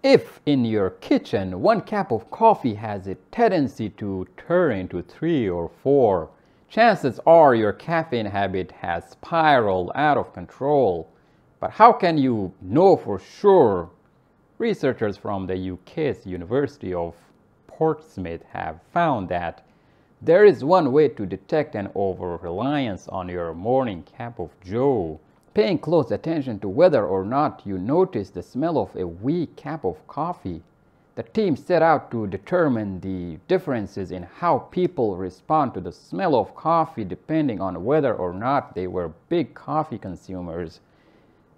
If in your kitchen 1 cup of coffee has a tendency to turn into 3 or 4, chances are your caffeine habit has spiraled out of control. But how can you know for sure? Researchers from the UK's University of Portsmouth have found that there is one way to detect an over-reliance on your morning cup of joe. Paying close attention to whether or not you notice the smell of a weak cup of coffee. The team set out to determine the differences in how people respond to the smell of coffee depending on whether or not they were big coffee consumers.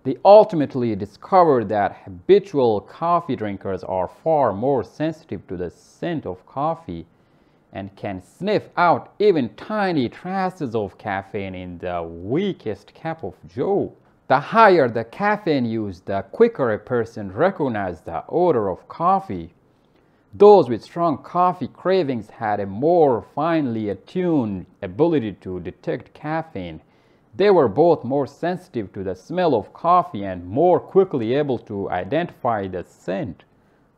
They ultimately discovered that habitual coffee drinkers are far more sensitive to the scent of coffee and can sniff out even tiny traces of caffeine in the weakest cup of joe. The higher the caffeine use, the quicker a person recognizes the odor of coffee. Those with strong coffee cravings had a more finely attuned ability to detect caffeine. They were both more sensitive to the smell of coffee and more quickly able to identify the scent.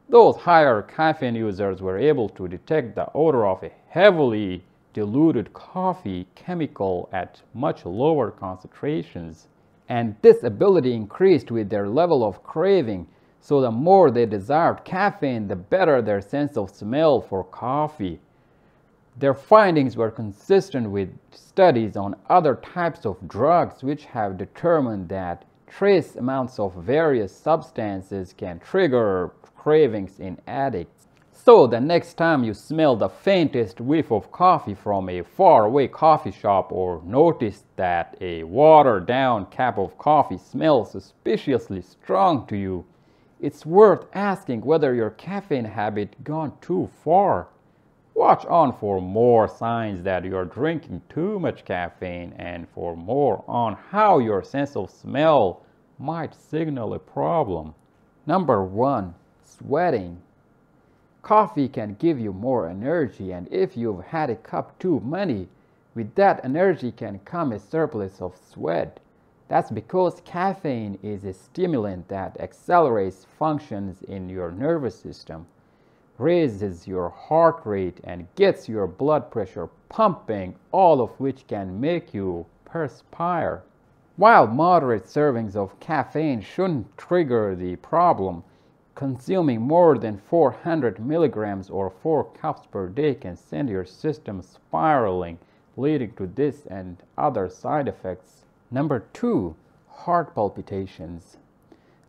Those higher caffeine users were able to detect the odor of a heavily diluted coffee chemical at much lower concentrations. And this ability increased with their level of craving, so the more they desired caffeine, the better their sense of smell for coffee. Their findings were consistent with studies on other types of drugs which have determined that trace amounts of various substances can trigger cravings in addicts. So the next time you smell the faintest whiff of coffee from a faraway coffee shop or notice that a watered-down cup of coffee smells suspiciously strong to you, it's worth asking whether your caffeine habit gone too far. Watch on for more signs that you're drinking too much caffeine and for more on how your sense of smell might signal a problem. Number 1. Sweating. Coffee can give you more energy, and if you've had a cup too many, with that energy can come a surplus of sweat. That's because caffeine is a stimulant that accelerates functions in your nervous system, raises your heart rate, and gets your blood pressure pumping, all of which can make you perspire. While moderate servings of caffeine shouldn't trigger the problem, consuming more than 400 milligrams or 4 cups per day can send your system spiraling, leading to this and other side effects. Number 2. Heart palpitations.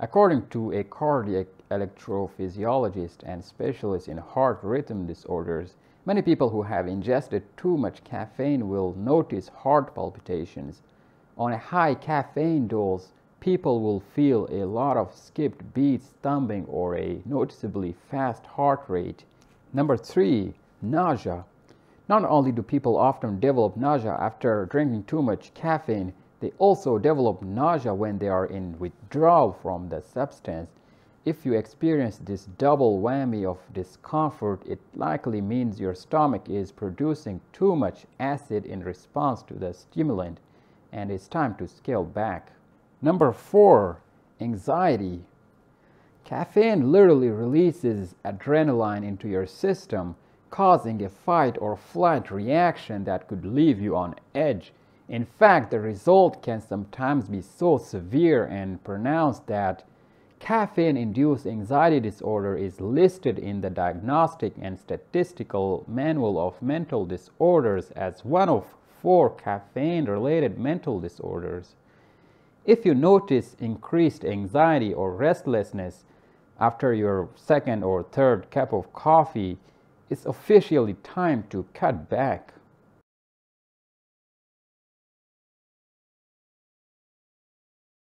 According to a cardiac electrophysiologist and specialist in heart rhythm disorders, many people who have ingested too much caffeine will notice heart palpitations. On a high caffeine dose, people will feel a lot of skipped beats, thumping, or a noticeably fast heart rate. Number 3. Nausea. Not only do people often develop nausea after drinking too much caffeine, they also develop nausea when they are in withdrawal from the substance. If you experience this double whammy of discomfort, it likely means your stomach is producing too much acid in response to the stimulant, and it's time to scale back. Number 4. Anxiety. Caffeine literally releases adrenaline into your system, causing a fight or flight reaction that could leave you on edge. In fact, the result can sometimes be so severe and pronounced that caffeine-induced anxiety disorder is listed in the Diagnostic and Statistical Manual of Mental Disorders as one of 4 caffeine-related mental disorders. If you notice increased anxiety or restlessness after your second or third cup of coffee, it's officially time to cut back.